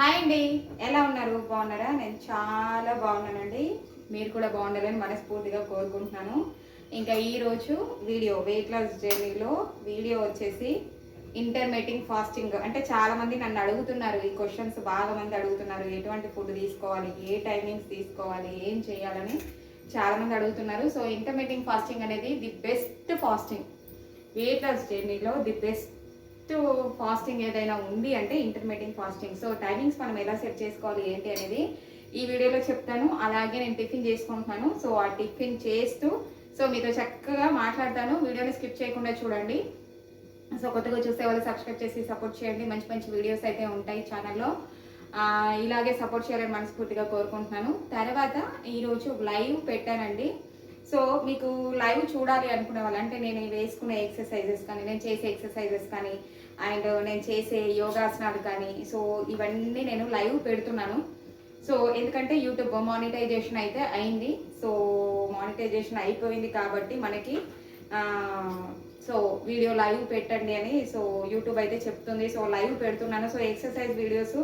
Hi అండి, ఎలా ఉన్నారు? బాగున్నారా? నేను చాలా బాగున్నానండి. మీరు కూడా బాగుండాలని మనస్ఫూర్తిగా కోరుకుంటున్నాను. ఇంకా ఈరోజు వీడియో వెయిట్ లాస్ జర్నీలో వీడియో వచ్చేసి ఇంటర్మీడియట్ ఫాస్టింగ్. అంటే చాలామంది నన్ను అడుగుతున్నారు, ఈ క్వశ్చన్స్ బాగా మంది అడుగుతున్నారు, ఎటువంటి ఫుడ్ తీసుకోవాలి, ఏ టైమింగ్స్ తీసుకోవాలి, ఏం చేయాలని చాలామంది అడుగుతున్నారు. సో ఇంటర్మీడియట్ ఫాస్టింగ్ అనేది the best fasting. Weight loss జర్నీలో ది బెస్ట్ ఫాస్టింగ్ ఏదైనా ఉంది అంటే ఇంటర్మీడియట్ ఫాస్టింగ్. సో టైమింగ్స్ మనం ఎలా సెట్ చేసుకోవాలి ఏంటి అనేది ఈ వీడియోలో చెప్తాను. అలాగే నేను టిఫిన్ చేసుకుంటున్నాను. సో ఆ టిఫిన్ చేస్తూ మీతో చక్కగా మాట్లాడతాను. వీడియోని స్కిప్ చేయకుండా చూడండి. సో కొత్తగా చూసే వాళ్ళు సబ్స్క్రైబ్ చేసి సపోర్ట్ చేయండి. మంచి మంచి వీడియోస్ అయితే ఉంటాయి ఛానల్లో. ఇలాగే సపోర్ట్ చేయాలని మనస్ఫూర్తిగా కోరుకుంటున్నాను. తర్వాత ఈరోజు లైవ్ పెట్టానండి. సో మీకు లైవ్ చూడాలి అనుకునే వాళ్ళు, అంటే నేను వేసుకునే ఎక్సర్సైజెస్ కానీ, నేను చేసే ఎక్సర్సైజెస్ కానీ, అండ్ నేను చేసే యోగాసనాలు కానీ, సో ఇవన్నీ నేను లైవ్ పెడుతున్నాను. సో ఎందుకంటే యూట్యూబ్ మానిటైజేషన్ అయితే అయింది. సో మానిటైజేషన్ అయిపోయింది కాబట్టి మనకి సో వీడియో లైవ్ పెట్టండి అని సో యూట్యూబ్ అయితే చెప్తుంది. సో లైవ్ పెడుతున్నాను. సో ఎక్సర్సైజ్ వీడియోస్,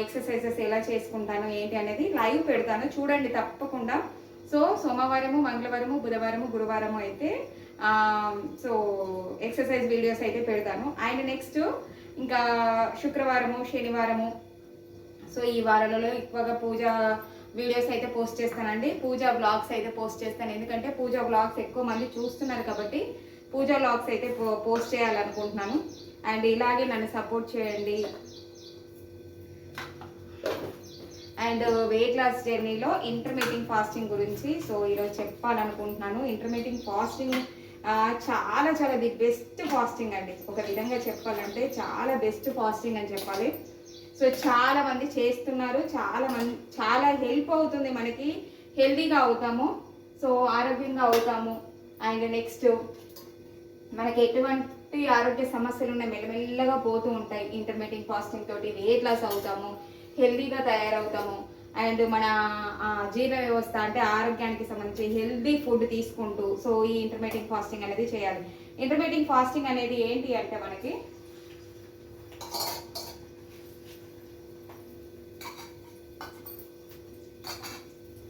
ఎక్సర్సైజెస్ ఎలా చేసుకుంటాను ఏంటి అనేది లైవ్ పెడతాను, చూడండి తప్పకుండా. సో సోమవారము, మంగళవారము, బుధవారము, గురువారము అయితే సో ఎక్సర్సైజ్ వీడియోస్ అయితే పెడతాను. అండ్ నెక్స్ట్ ఇంకా శుక్రవారము, శనివారము, సో ఈ వారాలలో ఎక్కువగా పూజ వీడియోస్ అయితే పోస్ట్ చేస్తానండి. పూజా వ్లాగ్స్ అయితే పోస్ట్ చేస్తాను. ఎందుకంటే పూజా వ్లాగ్స్ ఎక్కువ మంది చూస్తున్నారు కాబట్టి పూజా వ్లాగ్స్ అయితే పోస్ట్ చేయాలనుకుంటున్నాను. అండ్ ఇలాగే నన్ను సపోర్ట్ చేయండి. అండ్ వెయిట్ లాస్ జర్నీలో ఇంటర్మీడియట్ ఫాస్టింగ్ గురించి సో ఈరోజు చెప్పాలనుకుంటున్నాను. ఇంటర్మీడియట్ ఫాస్టింగ్ చాలా చాలా ది బెస్ట్ ఫాస్టింగ్ అండి. ఒక విధంగా చెప్పాలంటే చాలా బెస్ట్ ఫాస్టింగ్ అని చెప్పాలి. సో చాలా మంది చేస్తున్నారు, చాలా హెల్ప్ అవుతుంది. మనకి హెల్తీగా అవుతాము, సో ఆరోగ్యంగా అవుతాము. అండ్ నెక్స్ట్ మనకి ఎటువంటి ఆరోగ్య సమస్యలు ఉన్నాయి మెల్లమెల్లగా పోతూ ఉంటాయి. ఇంటర్మీడియట్ ఫాస్టింగ్ తోటి వెయిట్ లాస్ అవుతాము, హెల్దీగా తయారవుతాము. అండ్ మన జీర్ణ వ్యవస్థ అంటే ఆరోగ్యానికి సంబంధించి హెల్దీ ఫుడ్ తీసుకుంటూ సో ఈ ఇంటర్మీడియట్ ఫాస్టింగ్ అనేది చేయాలి. ఇంటర్మీడియట్ ఫాస్టింగ్ అనేది ఏంటి అంటే మనకి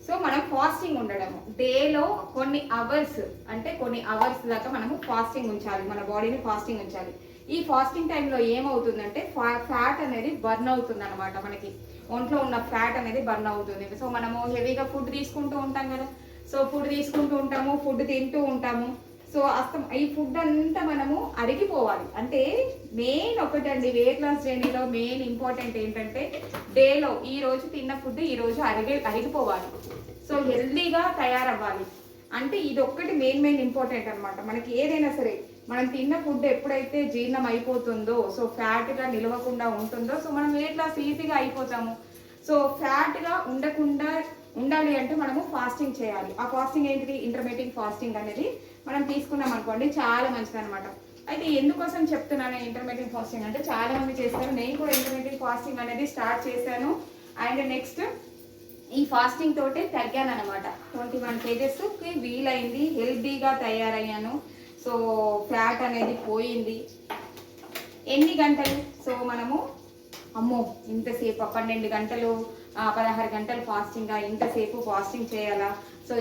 సో మనం ఫాస్టింగ్ ఉండడము డేలో కొన్ని అవర్స్, అంటే కొన్ని అవర్స్ దాకా మనము ఫాస్టింగ్ ఉంచాలి, మన బాడీని ఫాస్టింగ్ ఉంచాలి. ఈ ఫాస్టింగ్ టైంలో ఏమవుతుందంటే ఫ్యాట్ అనేది బర్న్ అవుతుంది అనమాట. మనకి ఒంట్లో ఉన్న ఫ్యాట్ అనేది బర్న్ అవుతుంది. సో మనము హెవీగా ఫుడ్ తీసుకుంటూ ఉంటాం కదా, సో ఫుడ్ తీసుకుంటూ ఉంటాము, ఫుడ్ తింటూ ఉంటాము. సో ఈ ఫుడ్ అంతా మనము అరిగిపోవాలి. అంటే మెయిన్ ఒకటండి, వెయిట్ లాస్ జర్నీలో మెయిన్ ఇంపార్టెంట్ ఏంటంటే డేలో ఈ రోజు తిన్న ఫుడ్ ఈ రోజు అరిగిపోవాలి. సో హెల్దీగా తయారవ్వాలి. అంటే ఇది ఒక్కటి మెయిన్ ఇంపార్టెంట్ అనమాట. మనకి ఏదైనా సరే మనం తిన్న ఫుడ్ ఎప్పుడైతే జీర్ణం అయిపోతుందో, సో ఫ్యాట్గా నిలవకుండా ఉంటుందో, సో మనం వెయిట్ లాస్ ఈజీగా అయిపోతాము. సో ఫ్యాట్గా ఉండకుండా ఉండాలి అంటే మనము ఫాస్టింగ్ చేయాలి. ఆ ఫాస్టింగ్ ఏంటిది? ఇంటర్మీడియట్ ఫాస్టింగ్ అనేది మనం తీసుకున్నాం అనుకోండి, చాలా మంచిది అనమాట. అయితే ఎందుకోసం చెప్తున్నాను ఇంటర్మీడియట్ ఫాస్టింగ్ అంటే చాలా మంది చేస్తారు. నేను కూడా ఇంటర్మీడియట్ ఫాస్టింగ్ అనేది స్టార్ట్ చేశాను. అండ్ నెక్స్ట్ ఈ ఫాస్టింగ్ తోటే తగ్గాను అనమాట. 21 kgsకి వీలైంది, హెల్దీగా తయారయ్యాను. సో ఫ్యాట్ అనేది పోయింది. ఎన్ని గంటలు? సో మనము అమ్మో ఇంతసేపు 12 గంటలు 16 గంటలు ఫాస్టింగ్గా, ఇంతసేపు ఫాస్టింగ్ చేయాలా, సో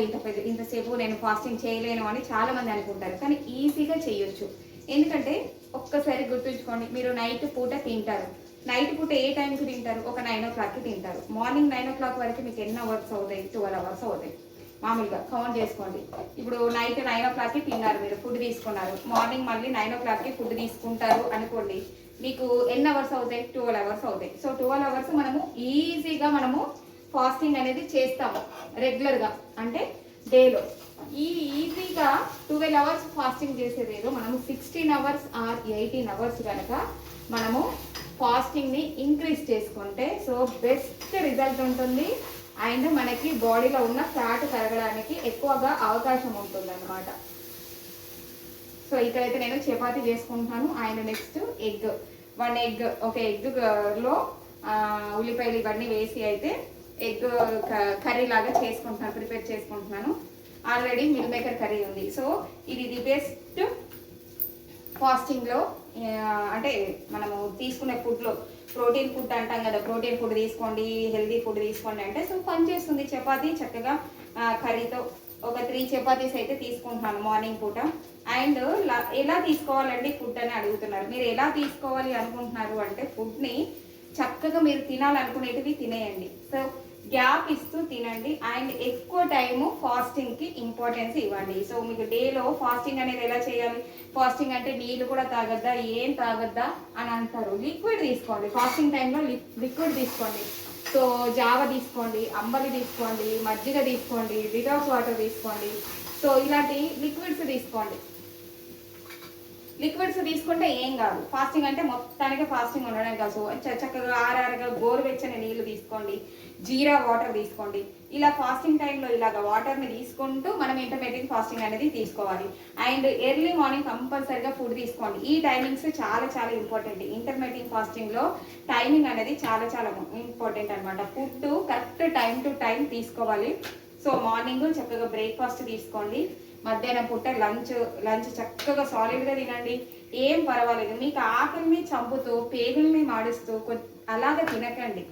ఇంతసేపు నేను ఫాస్టింగ్ చేయలేను అని చాలా మంది అనుకుంటారు. కానీ ఈజీగా చేయొచ్చు. ఎందుకంటే ఒక్కసారి గుర్తుంచుకోండి, మీరు నైట్ పూట తింటారు. నైట్ పూట ఏ టైంకి తింటారు? ఒక 9 o'clockకి తింటారు. మార్నింగ్ 9 o'clock వరకు మీకు ఎన్ని అవర్స్ అవుతాయి? 12 hours అవుతాయి. మామూలుగా కౌంట్ చేసుకోండి. ఇప్పుడు నైట్ 9 o'clockకి తిన్నారు, మీరు ఫుడ్ తీసుకున్నారు. మార్నింగ్ మళ్ళీ 9 o'clockకి ఫుడ్ తీసుకుంటారు అనుకోండి, మీకు ఎన్ని అవర్స్ అవుతాయి? 12 hours అవుతాయి. సో 12 hours మనము ఈజీగా మనము ఫాస్టింగ్ అనేది చేస్తాము రెగ్యులర్గా, అంటే డేలో. ఈజీగా 12 hours ఫాస్టింగ్ చేసేదేదో మనము 16 hours ఆర్ 18 hours కనుక మనము ఫాస్టింగ్ని ఇంక్రీజ్ చేసుకుంటే సో బెస్ట్ రిజల్ట్ ఉంటుంది. అండ్ మనకి బాడీలో ఉన్న ఫ్యాట్ కరగడానికి ఎక్కువగా అవకాశం ఉంటుంది అన్నమాట. సో ఇక్కడైతే నేను చపాతీ చేసుకుంటున్నాను. అండ్ నెక్స్ట్ ఎగ్, 1 egg, ఒక ఎగ్లో ఉల్లిపాయలు ఇవన్నీ వేసి అయితే ఎగ్ కర్రీ లాగా చేసుకుంటున్నాను, ప్రిపేర్ చేసుకుంటున్నాను. ఆల్రెడీ మిల్ మేకర్ కర్రీ ఉంది. సో ఇది ది బెస్ట్ ఫాస్టింగ్లో అంటే మనము తీసుకునే ఫుడ్లో ప్రోటీన్ ఫుడ్ అంటాం కదా, ప్రోటీన్ ఫుడ్ తీసుకోండి, హెల్దీ ఫుడ్ తీసుకోండి అంటే సో పనిచేస్తుంది. చపాతీ చక్కగా కర్రీతో ఒక 3 చపాతీస్ అయితే తీసుకుంటున్నాను మార్నింగ్ పూట. అండ్ ఎలా తీసుకోవాలండి ఫుడ్ అని అడుగుతున్నారు. మీరు ఎలా తీసుకోవాలి అనుకుంటున్నారు అంటే ఫుడ్ని చక్కగా మీరు తినాలనుకునేటివి తినేయండి. సో గ్యాప్ ఇస్తూ తినండి. అండ్ ఎక్కువ టైము ఫాస్టింగ్కి ఇంపార్టెన్స్ ఇవ్వండి. సో మీకు డేలో ఫాస్టింగ్ అనేది ఎలా చేయాలి, ఫాస్టింగ్ అంటే నీళ్ళు కూడా తాగద్దా, ఏం తాగద్దా అని అంటారు. లిక్విడ్ తీసుకోండి, ఫాస్టింగ్ టైంలో లిక్విడ్ తీసుకోండి. సో జావ తీసుకోండి, అంబలి తీసుకోండి, మజ్జిగ తీసుకోండి, డిటాక్స్ వాటర్ తీసుకోండి. సో ఇలాంటి లిక్విడ్స్ తీసుకోండి. లిక్విడ్స్ తీసుకుంటే ఏం కాదు. ఫాస్టింగ్ అంటే మొత్తానికి ఫాస్టింగ్ ఉండడం కాదు. చక్కగా ఆరారుగా గోరువెచ్చని నీళ్ళు తీసుకోండి, జీరా వాటర్ తీసుకోండి. ఇలా ఫాస్టింగ్ టైంలో ఇలాగ వాటర్ని తీసుకుంటూ మనం ఇంటర్మీడియట్ ఫాస్టింగ్ అనేది తీసుకోవాలి. అండ్ ఎర్లీ మార్నింగ్ కంపల్సరీగా ఫుడ్ తీసుకోండి. ఈ టైమింగ్స్ చాలా చాలా ఇంపార్టెంట్. ఇంటర్మీడియట్ ఫాస్టింగ్లో టైమింగ్ అనేది చాలా చాలా ఇంపార్టెంట్ అనమాట. Food correct time to time తీసుకోవాలి. సో మార్నింగ్ చక్కగా బ్రేక్ఫాస్ట్ తీసుకోండి, మధ్యాహ్నం పూట లంచ్ చక్కగా సాలిడ్గా తినండి, ఏం పర్వాలేదు. మీకు ఆకలిని చంపుతూ పేగుల్ని మాడుస్తూ అలాగే తినకండి.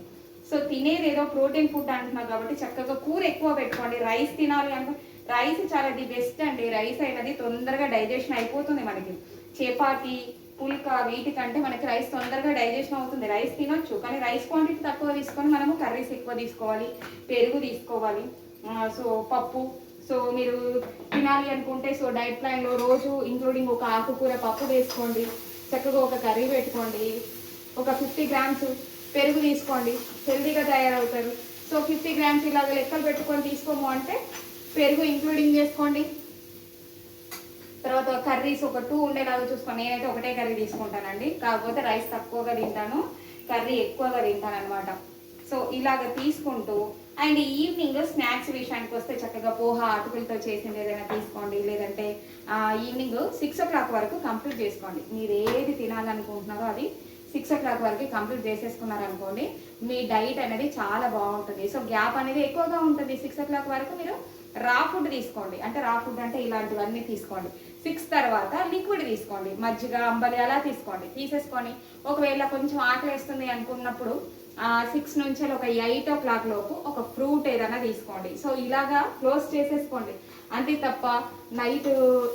సో తినేది ఏదో ప్రోటీన్ ఫుడ్ అంటున్నారు కాబట్టి చక్కగా కూర ఎక్కువ పెట్టుకోండి. రైస్ తినాలి అంటే రైస్ చాలా ది బెస్ట్ అండి. రైస్ అనేది తొందరగా డైజెషన్ అయిపోతుంది మనకి. చపాతి పుల్కా వీటికంటే మనకి రైస్ తొందరగా డైజెషన్ అవుతుంది. రైస్ తినొచ్చు కానీ రైస్ క్వాంటిటీ తక్కువ తీసుకొని మనము కర్రీస్ ఎక్కువ తీసుకోవాలి, పెరుగు తీసుకోవాలి. సో పప్పు, సో మీరు తినాలి అనుకుంటే సో డైట్ ప్లాన్లో రోజు ఇంక్లూడింగ్ ఒక ఆకుకూర పప్పు వేసుకోండి, చక్కగా ఒక కర్రీ పెట్టుకోండి, ఒక 50 గ్రామ్స్ పెరుగు తీసుకోండి, హెల్దీగా తయారవుతారు. సో 50 గ్రామ్స్ ఇలాగ లెక్కలు పెట్టుకొని తీసుకోము అంటే పెరుగు ఇంక్లూడింగ్ చేసుకోండి. తర్వాత కర్రీస్ ఒక 2 ఉండేలాగా చూసుకోండి. నేనైతే ఒకటే కర్రీ తీసుకుంటానండి, కాకపోతే రైస్ తక్కువగా తింటాను, కర్రీ ఎక్కువగా తింటాను అనమాట. సో ఇలాగ తీసుకుంటూ అండ్ ఈవినింగ్ స్నాక్స్ విషయానికి వస్తే చక్కగా పోహా అటుకులతో చేసింది ఏదైనా తీసుకోండి, లేదంటే ఈవినింగ్ 6 o'clock వరకు కంప్లీట్ చేసుకోండి. మీరు ఏది తినాలనుకుంటున్నారో అది 6 o'clock వరకు కంప్లీట్ చేసేసుకున్నారనుకోండి, మీ డైట్ అనేది చాలా బాగుంటుంది. సో గ్యాప్ అనేది ఎక్కువగా ఉంటుంది. 6 o'clock వరకు మీరు రా ఫుడ్ తీసుకోండి, అంటే రా ఫుడ్ అంటే ఇలాంటివన్నీ తీసుకోండి. 6 తర్వాత లిక్విడ్ తీసుకోండి, మజ్జిగ అంబలి అలా తీసుకోండి. తీసేసుకొని ఒకవేళ కొంచెం ఆకలిస్తుంది అనుకున్నప్పుడు 6 నుంచి ఒక 8 o'clock లోపు ఒక ఫ్రూట్ ఏదైనా తీసుకోండి. సో ఇలాగా క్లోజ్ చేసేసుకోండి. అంతే తప్ప నైట్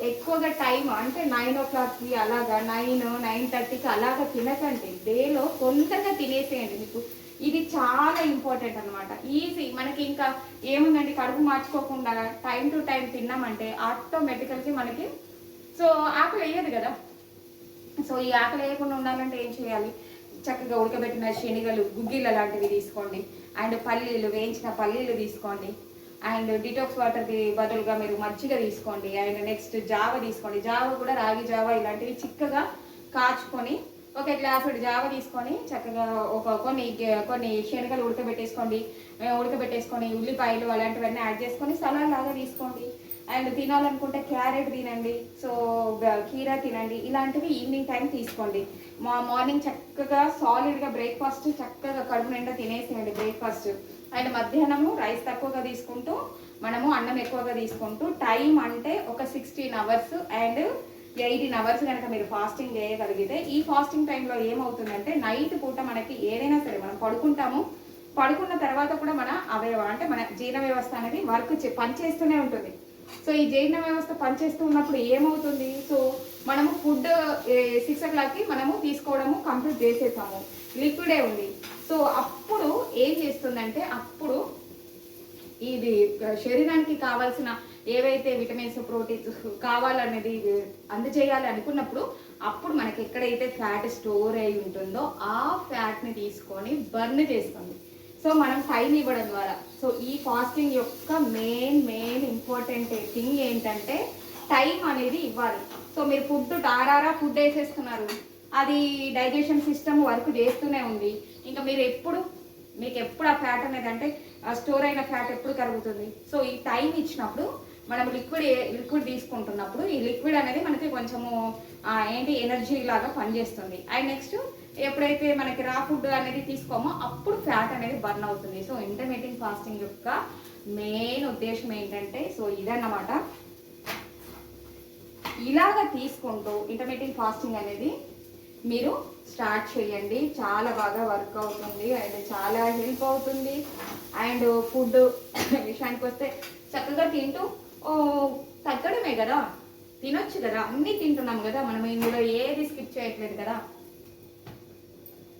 ఎక్కువగా టైం అంటే 9 o'clockకి అలాగా 9-9:30కి అలాగా తినకండి. డేలో కొంచెంగా తినేసేయండి. మీకు ఇది చాలా ఇంపార్టెంట్ అనమాట. ఈజీ. మనకి ఇంకా ఏముందండి, కడుపు మార్చుకోకుండా టైం టు టైం తిన్నామంటే ఆటోమేటికల్గా మనకి సో ఆకలి వేయదు కదా. సో ఈ ఆకలి వేయకుండా ఉండాలంటే ఏం చేయాలి, చక్కగా ఉడకబెట్టిన శనగలు గుగ్గిళ్ళు అలాంటివి తీసుకోండి. అండ్ పల్లీలు, వేయించిన పల్లీలు తీసుకోండి. అండ్ డిటాక్స్ వాటర్కి బదులుగా మీరు మజ్జిగ తీసుకోండి. అండ్ నెక్స్ట్ జావ తీసుకోండి. జావ కూడా రాగి జావ ఇలాంటివి చిక్కగా కాచుకొని ఒక గ్లాసుడు జావ తీసుకొని చక్కగా కొన్ని శనగలు ఉడకబెట్టేసుకొని ఉల్లిపాయలు అలాంటివన్నీ యాడ్ చేసుకొని సలాడ్ లాగా తీసుకోండి. అండ్ తినాలనుకుంటే క్యారెట్ తినండి, సో కీరా తినండి. ఇలాంటివి ఈవినింగ్ టైం తీసుకోండి. మార్నింగ్ చక్కగా సాలిడ్గా బ్రేక్ఫాస్ట్ చక్కగా కడుపు నిండా తినేసేయండి బ్రేక్ఫాస్ట్. అండ్ మధ్యాహ్నము రైస్ తక్కువగా తీసుకుంటూ మనము అన్నం ఎక్కువగా తీసుకుంటూ టైం అంటే ఒక 16 hours అండ్ 18 hours కనుక మీరు ఫాస్టింగ్ చేయగలిగితే ఈ ఫాస్టింగ్ టైంలో ఏమవుతుందంటే నైట్ పూట మనకి ఏదైనా సరే మనం పడుకున్న తర్వాత కూడా మన అవయవం అంటే మన జీర్ణ వ్యవస్థ అనేది పనిచేస్తూనే ఉంటుంది. సో ఈ జీర్ణ వ్యవస్థ పనిచేస్తూ ఉన్నప్పుడు ఏమవుతుంది, సో మనము ఫుడ్ 6 o'clockకి మనము తీసుకోవడము కంప్లీట్ చేసేసాము, లిక్విడే ఉంది. సో అప్పుడు ఏం చేస్తుందంటే అప్పుడు ఇది శరీరానికి కావాల్సిన ఏవైతే విటమిన్స్ ప్రోటీన్స్ కావాలనేది అందజేయాలి అనుకున్నప్పుడు అప్పుడు మనకి ఎక్కడైతే ఫ్యాట్ స్టోర్ అయి ఉంటుందో ఆ ఫ్యాట్ని తీసుకొని బర్న్ చేస్తుంది. సో మనం టైం ఇవ్వడం ద్వారా సో ఈ ఫాస్టింగ్ యొక్క మెయిన్ ఇంపార్టెంట్ థింగ్ ఏంటంటే టైం అనేది ఇవ్వాలి. సో మీరు ఫుడ్ వేసేస్తున్నారు, అది డైజెషన్ సిస్టమ్ వర్క్ చేస్తూనే ఉంది. ఇంకా మీకు ఎప్పుడు ఆ ఫ్యాట్ అనేది అంటే స్టోర్ అయిన ఫ్యాట్ ఎప్పుడు కరుగుతుంది. సో ఈ టైం ఇచ్చినప్పుడు మనం లిక్విడ్ తీసుకుంటున్నప్పుడు ఈ లిక్విడ్ అనేది మనకి కొంచెము ఎనర్జీ లాగా పనిచేస్తుంది. అండ్ నెక్స్ట్ ఎప్పుడైతే మనకి రా ఫుడ్ అనేది తీసుకోమో అప్పుడు ఫ్యాట్ అనేది బర్న్ అవుతుంది. సో ఇంటర్మీడియట్ ఫాస్టింగ్ యొక్క మెయిన్ ఉద్దేశం ఏంటంటే సో ఇదన్నమాట. ఇలాగ తీసుకుంటూ ఇంటర్మీడియట్ ఫాస్టింగ్ అనేది మీరు స్టార్ట్ చేయండి. చాలా బాగా వర్క్ అవుతుంది అండ్ చాలా హెల్ప్ అవుతుంది. అండ్ ఫుడ్ విషయానికి వస్తే చక్కగా తింటూ తగ్గడమే కదా, తినొచ్చు కదా, అన్నీ తింటున్నాం కదా మనం, ఇందులో ఏది స్కిప్ చేయట్లేదు కదా.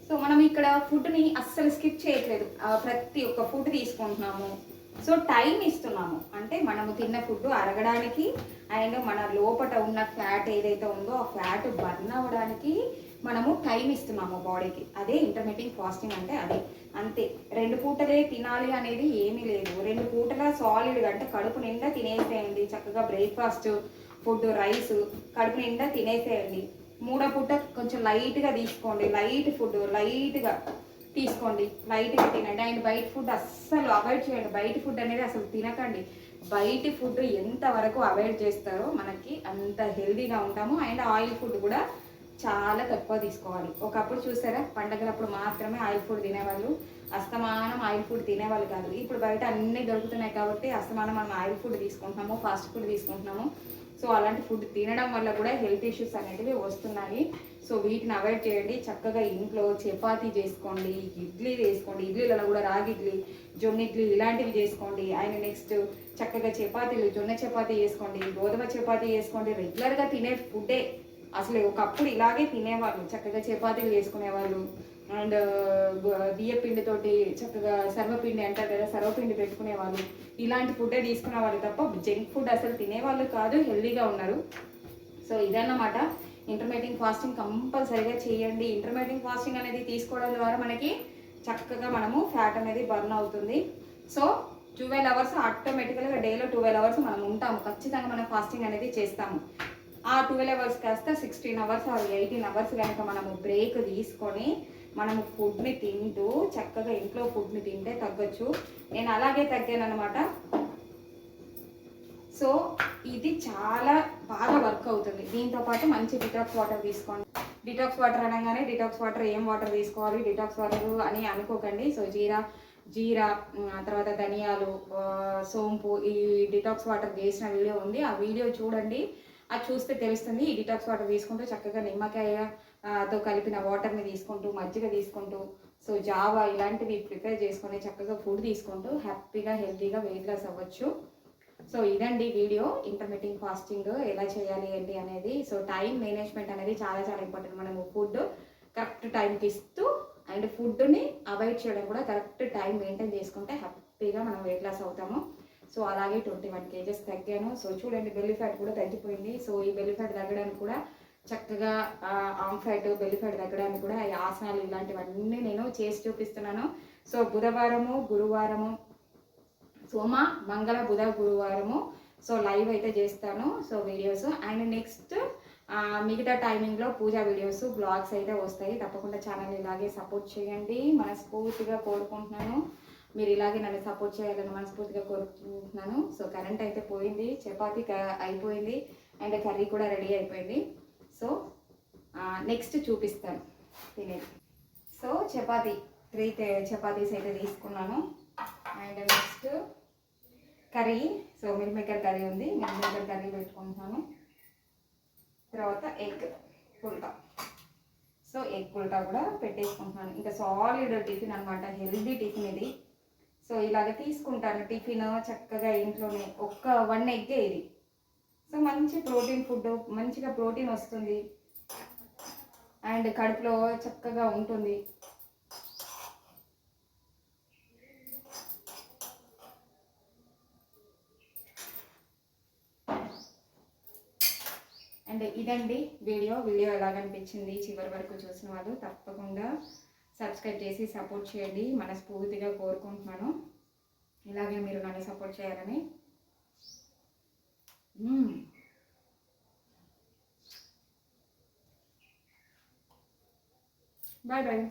సో మనం ఇక్కడ ఫుడ్ని అస్సలు స్కిప్ చేయట్లేదు, ప్రతి ఒక్క ఫుడ్ తీసుకుంటున్నాము. సో టైం ఇస్తున్నాము, అంటే మనము తిన్న ఫుడ్ అరగడానికి అండ్ మన లోపల ఉన్న ఫ్యాట్ ఏదైతే ఉందో ఆ ఫ్యాట్ బర్న్ అవ్వడానికి మనము టైం ఇస్తున్నాము బాడీకి. అదే ఇంటర్మీడియట్ ఫాస్టింగ్ అంటే అదే, అంతే. 2 పూటలే తినాలి అనేది ఏమీ లేదు. 2 పూటల సాలిడ్గా అంటే కడుపు నిండా తినేసేయండి. చక్కగా బ్రేక్ఫాస్ట్ ఫుడ్ రైస్ కడుపు నిండా తినేసేయండి. 3వ పూట కొంచెం లైట్గా తీసుకోండి, లైట్ ఫుడ్ లైట్గా తీసుకోండి, లైట్గా తినండి. అండ్ బయట ఫుడ్ అస్సలు అవాయిడ్ చేయండి. బయట ఫుడ్ అనేది అసలు తినకండి. బయట ఫుడ్ ఎంతవరకు అవాయిడ్ చేస్తారో మనకి అంత హెల్దీగా ఉంటాము. అండ్ ఆయిల్ ఫుడ్ కూడా చాలా తక్కువ తీసుకోవాలి. ఒకప్పుడు చూసారా, పండగలప్పుడు మాత్రమే ఆయిల్ ఫుడ్ తినేవాళ్ళు, అస్తమానం ఆయిల్ ఫుడ్ తినేవాళ్ళు కాదు. ఇప్పుడు బయట అన్నీ దొరుకుతున్నాయి కాబట్టి అస్తమానం మనం ఆయిల్ ఫుడ్ తీసుకుంటున్నాము, ఫాస్ట్ ఫుడ్ తీసుకుంటున్నాము. సో అలాంటి ఫుడ్ తినడం వల్ల కూడా హెల్త్ ఇష్యూస్ అనేటివి వస్తున్నాయి. సో వీటిని అవాయిడ్ చేయండి. చక్కగా ఇంట్లో చపాతీ చేసుకోండి, ఇడ్లీ వేసుకోండి, ఇడ్లీలలో కూడా రాగి ఇడ్లీ, జొన్న ఇడ్లీ ఇలాంటివి చేసుకోండి. అండ్ నెక్స్ట్ చక్కగా చపాతీలు, జొన్న చపాతీ చేసుకోండి, గోధుమ చపాతీ చేసుకోండి. రెగ్యులర్గా తినే ఫుడ్డే. అసలు ఒకప్పుడు ఇలాగే తినేవాళ్ళు, చక్కగా చపాతీలు చేసుకునేవాళ్ళు. అండ్ బియ్య పిండితోటి చక్కగా సర్వపిండి అంటారు కదా, సర్వపిండి పెట్టుకునేవాళ్ళు. ఇలాంటి ఫుడ్డే తీసుకునేవాళ్ళు తప్ప జంక్ ఫుడ్ అసలు తినేవాళ్ళు కాదు, హెల్దీగా ఉన్నారు. సో ఇదన్నమాట. ఇంటర్మీడియట్ ఫాస్టింగ్ కంపల్సరీగా చేయండి. ఇంటర్మీడియట్ ఫాస్టింగ్ అనేది తీసుకోవడం ద్వారా మనకి చక్కగా మనము ఫ్యాట్ అనేది బర్న్ అవుతుంది. సో 12 అవర్స్ ఆటోమేటికల్గా డేలో 12 అవర్స్ మనం ఉంటాము, ఖచ్చితంగా మనం ఫాస్టింగ్ అనేది చేస్తాము. ఆ 12 అవర్స్ కాస్త 16 అవర్స్ ఆర్ 18 అవర్స్ కనుక మనము బ్రేక్ తీసుకొని మనము ఫుడ్ని తింటూ చక్కగా ఇంట్లో ఫుడ్ని తింటే తగ్గొచ్చు. నేను అలాగే తగ్గాను అనమాట. సో ఇది చాలా బాగా వర్క్ అవుతుంది. దీంతోపాటు మంచి డిటాక్స్ వాటర్ తీసుకోండి. డిటాక్స్ వాటర్ అనగానే డిటాక్స్ వాటర్ ఏం వాటర్ తీసుకోవాలి, డిటాక్స్ వాటర్ అని అనుకోకండి. సో జీరా తర్వాత ధనియాలు, సోంపు, ఈ డిటాక్స్ వాటర్ చేసిన వీడియో ఉంది, ఆ వీడియో చూడండి. అది చూస్తే తెలుస్తుంది. ఈ డిటాక్స్ వాటర్ తీసుకుంటూ చక్కగా నిమ్మకాయతో కలిపిన వాటర్ని తీసుకుంటూ, మజ్జిగ తీసుకుంటూ, సో జావా ఇలాంటివి ప్రిపేర్ చేసుకొని చక్కగా ఫుడ్ తీసుకుంటూ హ్యాపీగా హెల్తీగా వెయిట్ లాస్ అవ్వచ్చు. సో ఇదండి వీడియో, ఇంటర్మీడియట్ ఫాస్టింగ్ ఎలా చేయాలి ఏంటి అనేది. సో టైం మేనేజ్మెంట్ అనేది చాలా చాలా ఇంపార్టెంట్. మనము ఫుడ్ కరెక్ట్ టైంకి ఇస్తూ అండ్ ఫుడ్ని అవాయిడ్ చేయడం కూడా కరెక్ట్ టైం మెయింటైన్ చేసుకుంటే హ్యాపీగా మనం వెయిట్ లాస్ అవుతాము. సో అలాగే 21 kgs తగ్గాను. సో చూడండి, బెల్లీ ఫ్యాట్ కూడా తగ్గిపోయింది. సో ఈ బెల్లీ ఫ్యాట్ తగ్గడానికి కూడా చక్కగా ఆమ్ ఫ్యాట్, బెల్లీ ఫ్యాట్ తగ్గడానికి కూడా ఈ ఆసనాలు ఇలాంటివన్నీ నేను చేసి చూపిస్తున్నాను. సో బుధవారము, గురువారము, సోమ, మంగళ, బుధ, గురువారము సో లైవ్ అయితే చేస్తాను. సో వీడియోస్ అండ్ నెక్స్ట్ మిగతా టైమింగ్లో పూజా వీడియోస్, బ్లాగ్స్ అయితే వస్తాయి. తప్పకుండా ఛానల్ ఇలాగే సపోర్ట్ చేయండి, మనస్ఫూర్తిగా కోరుకుంటున్నాను. మీరు ఇలాగే నన్ను సపోర్ట్ చేయాలని మనస్ఫూర్తిగా కోరుకుంటున్నాను. సో కరెంట్ అయితే పోయింది, చపాతీ అయిపోయింది అండ్ కర్రీ కూడా రెడీ అయిపోయింది. సో నెక్స్ట్ చూపిస్తాను తినేది. సో 3 చపాతీస్ అయితే తీసుకున్నాను. And next curry, so meal maker curry ఉంది, మిల్ మేకర్ కర్రీ పెట్టుకుంటున్నాను. తర్వాత ఎగ్ పుల్టా, సో ఎగ్ పుల్టా కూడా పెట్టేసుకుంటున్నాను. ఇంకా సాలిడ్ టిఫిన్ అనమాట, హెల్దీ టిఫిన్ ఇది. సో ఇలాగ తీసుకుంటాను టిఫిన్ చక్కగా ఇంట్లోనే. 1 ఎగ్గే ఇది. సో మంచి ప్రోటీన్ ఫుడ్, మంచిగా ప్రోటీన్ వస్తుంది అండ్ కడుపులో చక్కగా ఉంటుంది. అండ్ ఇదండి వీడియో ఎలాగనిపించింది చివరి వరకు చూసిన వాళ్ళు తప్పకుండా సబ్స్క్రైబ్ చేసి సపోర్ట్ చేయండి, మనస్ఫూర్తిగా కోరుకుంటున్నాను. ఇలాగే మీరు నన్ను సపోర్ట్ చేయాలని. Bye bye.